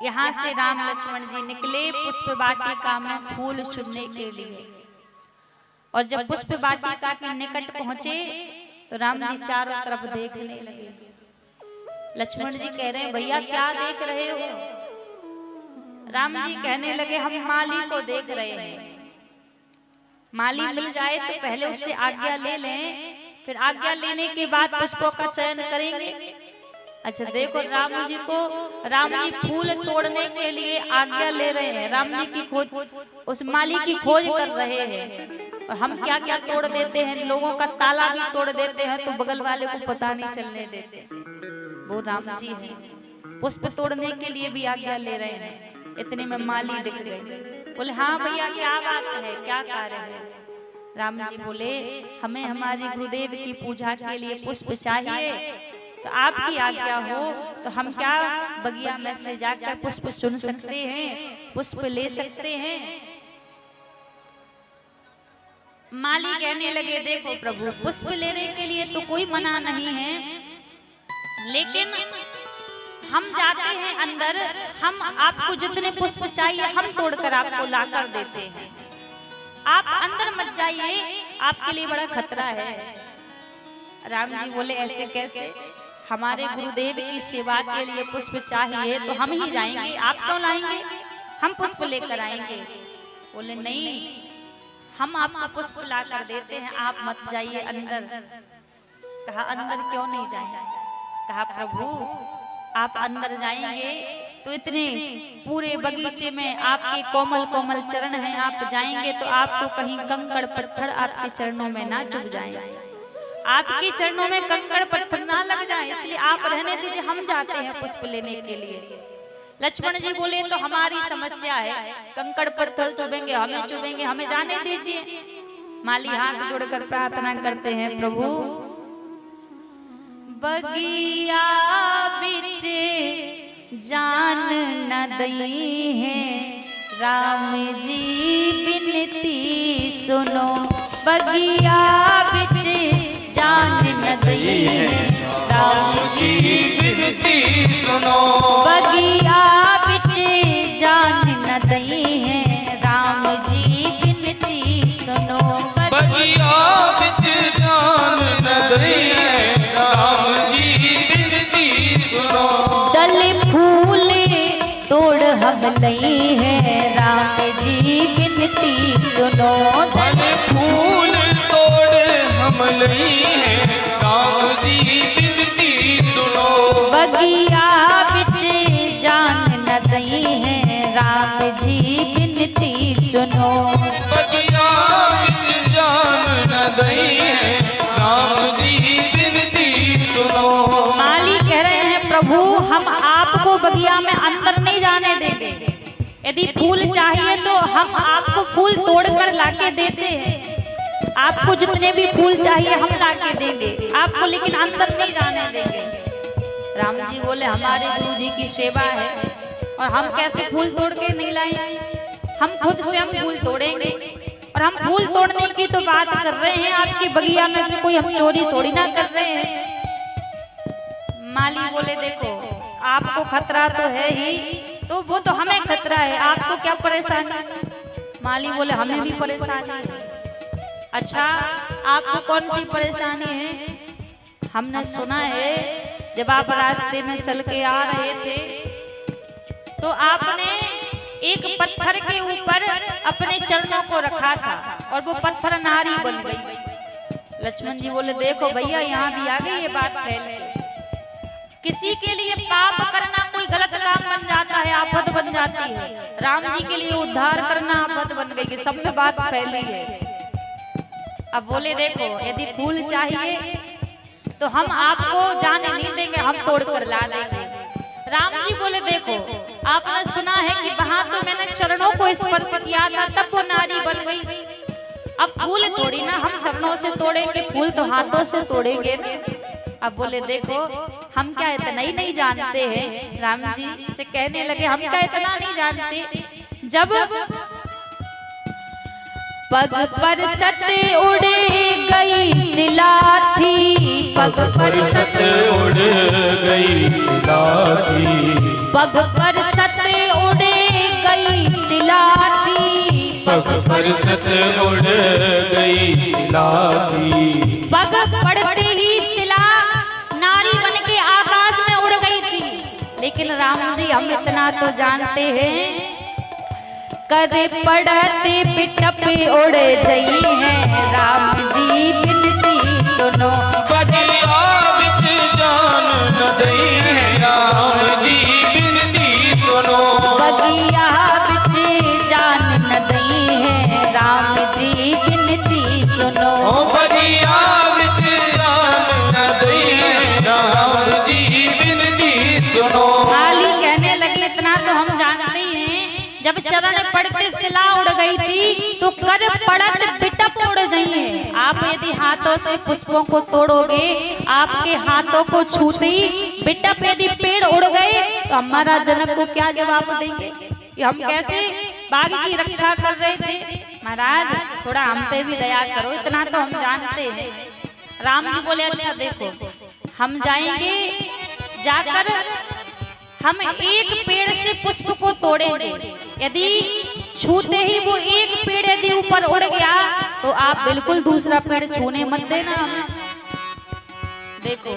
यहाँ से राम लक्ष्मण जी निकले पुष्प वाटिका में फूल चुनने के लिए। और जब पुष्प वाटिका के निकट पहुंचे तो राम जी चारों तरफ देखने लगे। लक्ष्मण जी कह रहे हैं भैया क्या देख रहे हो? राम जी कहने लगे हम माली को देख रहे हैं। माली मिल जाए तो पहले उससे आज्ञा ले लें, फिर आज्ञा लेने के बाद पुष्पों का चयन करेंगे। अच्छा देखो राम जी को, राम जी फूल तोड़ने के लिए आज्ञा ले रहे हैं, राम जी की खोज, उस माली की खोज कर रहे हैं। और हम क्या क्या तोड़ देते हैं, लोगों का ताला भी तोड़ देते हैं तो बगल वाले को पता नहीं चलने देते। वो राम जी हैं, पुष्प तोड़ने के लिए भी आज्ञा ले रहे हैं। इतने में माली दिख गए। बोले हाँ भैया क्या बात है, क्या कार्य है? राम जी बोले हमें हमारे गुरुदेव की पूजा के लिए पुष्प चाहिए, तो आपकी आज्ञा हो तो हम क्या बगिया में से जाकर पुष्प चुन सकते हैं, पुष्प ले सकते हैं? माली कहने लगे देखो प्रभु पुष्प लेने के लिए तो कोई मना नहीं है, लेकिन हम जाते हैं अंदर, हम आपको जितने पुष्प चाहिए हम तोड़कर आपको लाकर देते हैं। आप अंदर मत जाइए, आपके लिए बड़ा खतरा है। राम जी बोले ऐसे कैसे? हमारे गुरुदेव की सेवा के लिए पुष्प चाहिए तो हम ही जाएंगे, आप क्यों लाएंगे? हम पुष्प लेकर आएंगे। बोले नहीं, हम आपको पुष्प लाकर देते हैं, आप मत जाइए अंदर। कहा अंदर क्यों नहीं जाएंगे? कहा प्रभु आप अंदर जाएंगे तो इतने पूरे बगीचे में आपके कोमल कोमल चरण हैं, आप जाएंगे तो आपको कहीं कंकड़ पत्थर आपके चरणों में ना चुभ जाए, आपके चरणों में कंकड़ पत्थर ना लग जाए, इसलिए आप रहने दीजिए, हम जाते हैं पुष्प लेने के लिए। लक्ष्मण जी बोले तो हमारी समस्या है, कंकड़ पत्थर चुभेंगे, हमें चुभेंगे, हमें जाने दीजिए। माली हाथ जोड़कर प्रार्थना करते हैं प्रभु बगिया बिच जान न दई है, राम जी बिनती सुनो। बगिया बिच जान न दई है, राम जी बिनती सुनो। बगिया बिच जान न दई है, राम जी बिनती सुनो। बगिया बिच जान न दई है, राम जी बिनती सुनो। डल फूल तोड़ हम लई है, राम जी बिनती सुनो। डल फूल तोड़ हम लई है, राम जी बिनती सुनो। बगिया बिच जान न दई है, राम जी बिनती सुनो। बगिया बिच जान न दई है, राम जी बिनती सुनो। माली कह रहे हैं प्रभु हम आपको बगिया में अंदर नहीं जाने देंगे, यदि फूल चाहिए तो हम आपको फूल तोड़कर लाके देते हैं, आपको जितने भी फूल चाहिए हम लाके देंगे आपको, लेकिन अंदर नहीं जाने देंगे। राम जी बोले हमारे गुरु जी की सेवा है और हम कैसे फूल तोड़ के नहीं लाएंगे, हम खुद स्वयं फूल तोड़ेंगे। और हम फूल तोड़ने की तो बात कर रहे हैं, आपकी बगिया में से कोई हम चोरी थोड़ी ना कर रहे हैं। माली बोले देखो आपको खतरा तो है ही, तो वो तो हमें खतरा है, आपको क्या परेशानी? माली बोले हमें भी परेशानी है। अच्छा आपको कौन सी परेशानी है? हमने सुना है जब आप रास्ते में चल के आ रहे थे तो आपने एक पत्थर के ऊपर अपने चरणों को रखा था और वो पत्थर नारी बन गई। लक्ष्मण जी बोले देखो भैया यहाँ भी आ गई ये बात फैल गई। किसी के लिए पाप करना कोई गलत काम बन जाता है, आफत बन जाती है, राम जी के लिए उद्धार करना आफत बन गई, सब में बात फैली है। अब बोले देखो यदि फूल चाहिए तो हम आपको जाने नहीं देंगे, हम तोड़कर ला देंगे। राम जी बोले देखो आपने सुना है कि वहां तो मैंने चरणों को स्पर्श किया था तब वो नारी बन गई, अब फूल थोड़ी ना हम चरणों से तोड़ेंगे, फूल तो हाथों से तोड़ेंगे। अब बोले देखो हम क्या इतना ही नहीं जानते हैं? राम जी से कहने लगे हम क्या इतना नहीं जानते? जब पग पर सत उड़ गई सिला थी, पग पर सत उड़ गई सिला थी, पग पर सत सिला थी, पग पर सत उड़ गई सिला थी। पग पड़ते ही सिला नारी बन के आकाश में उड़ गई थी। लेकिन राम जी हम इतना तो जानते हैं, करे पड़ते पिटप उड़ गई है। राम जी बिनती सुनो, बगिया बिच जान न दई है। राम जी बिनती सुनो, बगिया बिच जान न दई है। राम जी बिनती सुनो, बगिया बिच जान न दई है। राम जी बिनती सुनो। माली कहने लगे इतना तो हम जानते हैं, जब चरण पड़ते सिला उड़ गई थी तो कर पड़त बिटप उड़ जाइए। आप यदि हाथों से पुष्पों को तोड़ोगे, आपके हाथों को छूते ही बिटप यदि पेड़ उड़ गए तो हमारा जनक को क्या जवाब देंगे कि हम कैसे बाग की रक्षा कर रहे थे। महाराज थोड़ा हम पे भी दया करो, इतना तो हम जानते हैं। राम जी बोले अच्छा देखो, हम जाएंगे, जाकर हम एक पेड़ से पुष्प को तोड़ेंगे, यदि छूते ही वो एक पेड़ यदि ऊपर उड़ गया तो आप बिल्कुल दूसरा पेड़ छूने मत देना हमें। देखो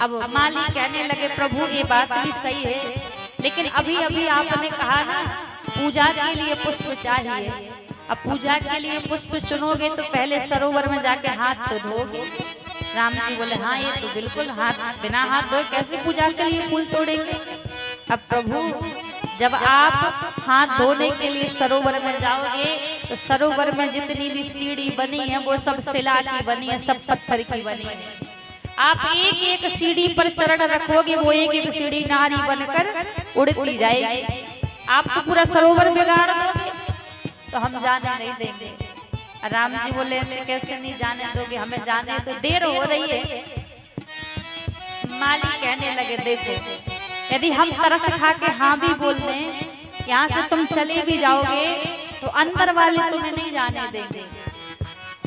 अब माली कहने लगे प्रभु ये बात भी सही है, लेकिन अभी अभी आपने कहा ना पूजा के लिए पुष्प चाहिए। अब पूजा के लिए पुष्प चुनोगे तो पहले सरोवर में जाके हाथ तो धोगे। राम जी बोले हाँ ये तो बिल्कुल, हाथ बिना हाथ धोए कैसे पूजा के लिए फूल तोड़ेंगे। अब प्रभु जब आप हाथ धोने के लिए सरोवर में जाओगे तो सरोवर में जितनी भी सीढ़ी बनी है वो सब शिला की बनी है, सब पत्थर की बनी है। आप एक एक सीढ़ी पर चरण रखोगे, वो एक एक सीढ़ी नारी बनकर उड़ती जाएगी। आप तो पूरा सरोवर बिगाड़ दोगे, तो हम जाने नहीं देंगे। राम जी बोले ऐसे कैसे नहीं जाने दोगे, हमें जाने तो देर हो रही है। माली कहने लगे देखो यदि हम तरस खा के हाँ भी बोल दें, यहाँ से तुम चले भी जाओगे तो अंदर वाले तुम्हें नहीं जाने देंगे।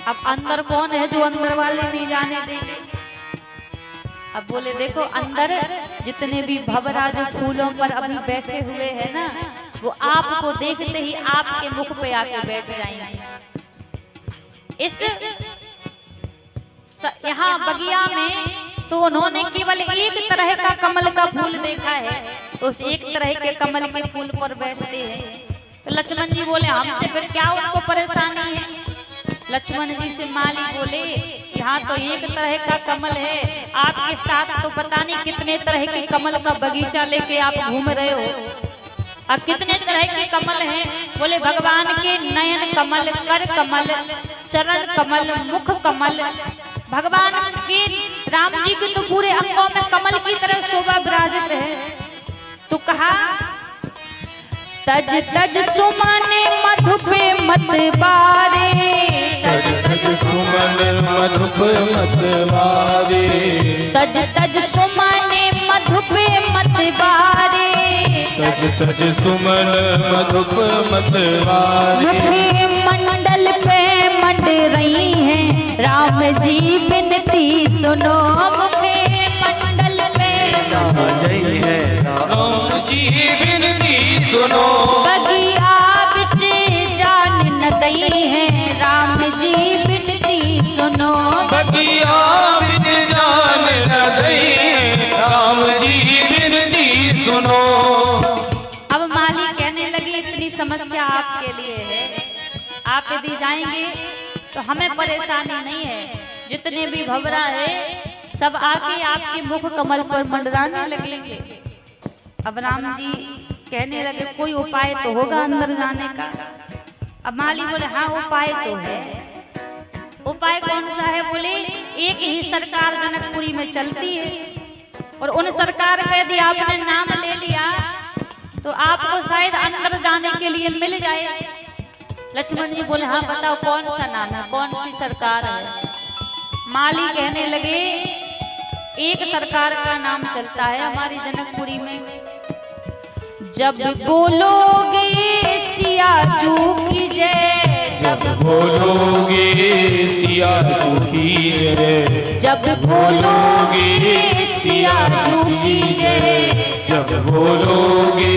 अब अंदर कौन है जो अंदर वाले नहीं जाने देंगे। अब बोले देखो अंदर जितने भी भंवरा जो फूलों पर अभी बैठे हुए हैं ना, वो आपको देखते ही आपके मुख पे आके बैठ जाएंगे। इस यहाँ बगिया में तो उन्होंने केवल एक तरह का कमल का फूल देखा है, तो उस एक तरह के कमल के फूल पर बैठते हैं। तो लक्ष्मण जी बोले हमसे फिर क्या उनको परेशानी है। लक्ष्मण जी से माली बोले यहाँ तो एक तरह का कमल है, आपके साथ तो पता नहीं कितने तरह के कमल का बगीचा लेके आप घूम रहे हो। अब कितने तरह के कमल हैं। बोले भगवान के नयन कमल, कर कमल, चरण कमल, मुख कमल। भगवान के राम जी के तो पूरे अंगों में कमल की तरह शोभा विराजित है। तो कहा तज तज सुमन मधु पे मत बारे, तज तज सुमन मधु पे मत बारे, तज तज सुमन मधु पे मत बारे, तज तज सुमन मधु पे मत बारे। मुखे मंडल पे मंड रही हैं राम जी बिनती सुनो। मुखे मंडल पे राम जी बिनती सुनो। बगिया बिच जान न दई है राम जी बिनती सुनो। बगिया बिच जान न दई है राम जी बिनती सुनो। अब माली कहने लगी इतनी समस्या आपके लिए है, आप यदि जाएंगे तो हमें परेशानी नहीं है। जितने भी भंवरा है सब आके आपके मुख कमल पर मंडराने लगेंगे। अब राम जी कहने लगे कोई उपाय तो होगा अंदर जाने का। अब माली बोले हाँ उपाय तो है। उपाय कौन सा है। बोले एक ही सरकार जनकपुरी में चलती है और उन सरकार का यदि आपने नाम ले लिया तो आपको शायद अंदर जाने के लिए मिल जाए। लक्ष्मण जी बोले हाँ बताओ कौन सा नाम है, कौन सी सरकार है। माली कहने लगे एक सरकार का नाम चलता है हमारी जनकपुरी में। जब बोलोगे सिया जू की जय, जब बोलोगे सिया जू की जय, जब बोलोगे सिया जू की जय, जब जब बोलोगे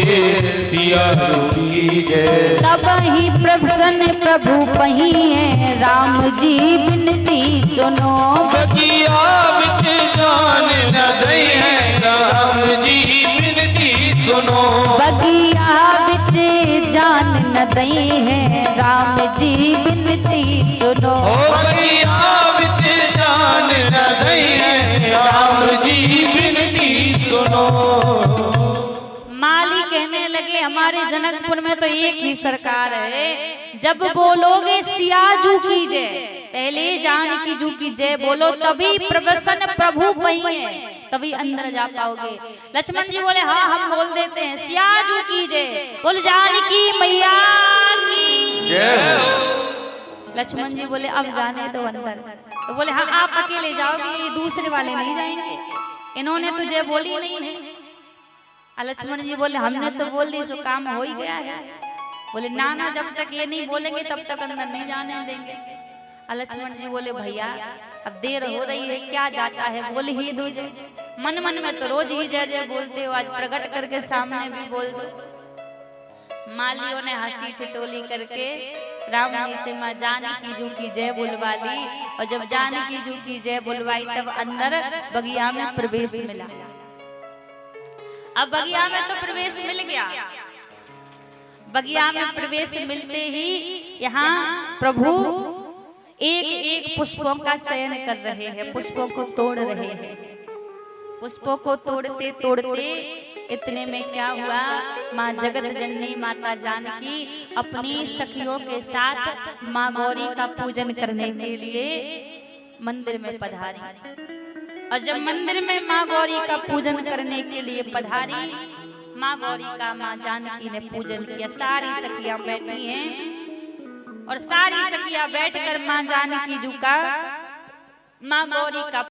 सिया की जय। तब ही प्रसन्न प्रभु पही है राम जी बिनती सुनो। बगिया बिच जान न दई है राम जी बिनती सुनो। बगिया बिच जान न दई है राम जी बिनती सुनो। बगिया बिच जान न दई है राम जी बिनती सुनो। माली कहने लगे हमारे जनकपुर में तो एक ही सरकार है, जब बोलोगे सियाजू की जय, पहले जानकी जू की जय बोलो तभी प्रसन्न प्रभु पहिए, तभी अंदर जा पाओगे। लक्ष्मण जी बोले हाँ हम बोल देते हैं सियाजू की जय, बोल जानकी मैया की जय। लक्ष्मण जी बोले अब जाने दो अंदर। तो बोले हाँ आप अकेले जाओगे, ये दूसरे वाले नहीं जाएंगे, इन्होंने तो जय बोली नहीं है। लक्ष्मण जी बोले हमने तो बोल दी सो काम हो ही गया है। बोले ना ना जब तक ये नहीं बोलेंगे तब तक अंदर नहीं जाने देंगे। लक्ष्मण जी बोले भैया अब देर हो रही है, क्या जाता है, बोल ही दो जय। मन मन में तो रोज ही जय जय बोलते हो, आज प्रकट करके सामने भी बोल दो। मालियों ने हंसी ठिठोली करके राम जी से माँ जानकी जू की जय बुलवा ली, और जब जानकी जू की जय बुलवाई तब अंदर बगिया में प्रवेश मिला। अब बगिया में तो प्रवेश मिल गया, बगिया में प्रवेश मिलते ही यहाँ प्रभु एक एक पुष्पों का चयन कर रहे हैं, पुष्पों को तोड़ रहे हैं। पुष्पों को तोड़ते तोड़ते इतने में क्या हुआ, माँ जगत जननी माता जानकी अपनी सखियों के साथ माँ गौरी का पूजन करने के लिए मंदिर में पधारी। और जब मंदिर में माँ गौरी का पूजन करने के लिए पधारी, माँ गौरी का माँ जानकी ने पूजन किया। सारी सखियां बैठी हैं और सारी सखियां बैठकर माँ जानकी जू का माँ गौरी का